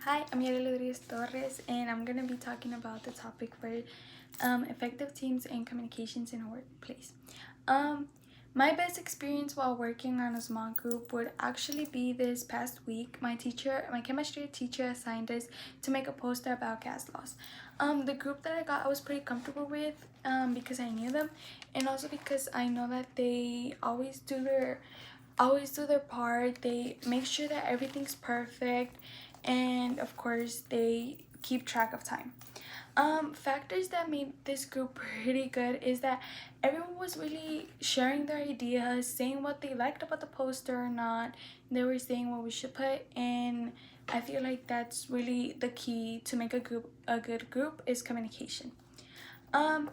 Hi, I'm Yari Rodriguez Torres, and I'm gonna be talking about the topic for effective teams and communications in a workplace. Um, my best experience while working on a small group would actually be this past week. My chemistry teacher, assigned us to make a poster about gas laws. The group that I got, I was pretty comfortable with because I knew them, and also because I know that they always do their part. They make sure that everything's perfect, and of course they keep track of time. Factors that made this group pretty good is that everyone was really sharing their ideas, saying what they liked about the poster or not. They were saying what we should put, and I feel like that's really the key to make a good group is communication. um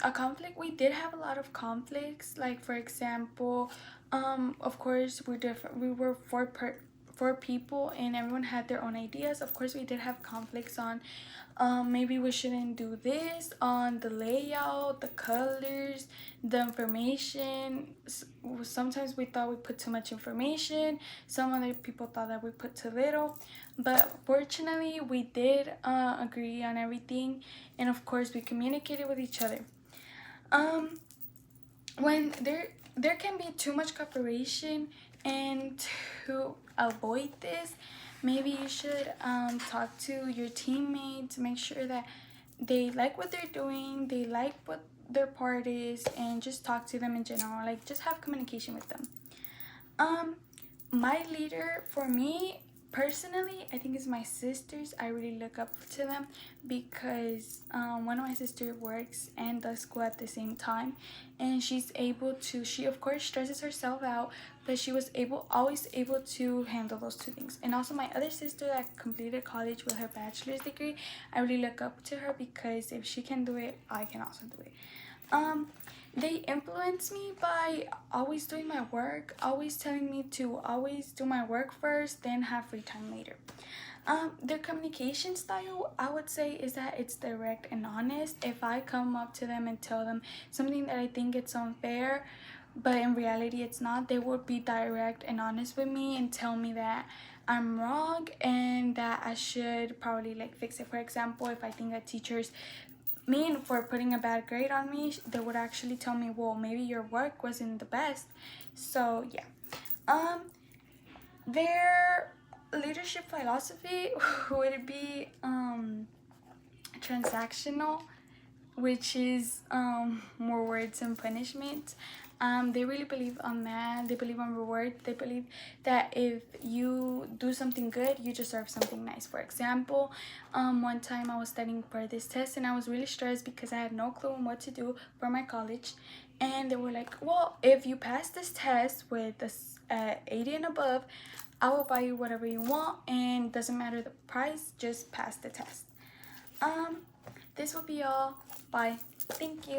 a conflict, we did have a lot of conflicts. Like, for example, of course, we were four people, and everyone had their own ideas. Of course, we did have conflicts on maybe we shouldn't do this, on the layout, the colors, the information. Sometimes we thought we put too much information, some other people thought that we put too little, but fortunately we did agree on everything, and of course we communicated with each other. um when there can be too much cooperation, and to avoid this, maybe you should talk to your teammates, make sure that they like what they're doing, they like what their part is, and just talk to them in general. Like, just have communication with them. um my leader, for me personally, I think is my sisters. I really look up to them because one of my sisters works and does school at the same time, and she of course stresses herself out, but she was always able to handle those two things. And also my other sister that completed college with her bachelor's degree, I really look up to her because if she can do it, I can also do it. um they influence me by always doing my work, always telling me to always do my work first, then have free time later. Their communication style, I would say, is that it's direct and honest. If I come up to them and tell them something that I think it's unfair, but in reality it's not, they would be direct and honest with me and tell me that I'm wrong and that I should probably like fix it. For example, if I think that teachers mean for putting a bad grade on me, they would actually tell me, well, maybe your work wasn't the best. So yeah. um their leadership philosophy would be transactional, which is more words and punishment. They really believe on that. They believe on reward. They believe that if you do something good, you deserve something nice. For example, one time I was studying for this test, and I was really stressed because I had no clue on what to do for my college. And they were like, well, if you pass this test with this 80 and above, I will buy you whatever you want, and doesn't matter the price, just pass the test. um this will be all. Bye. Thank you.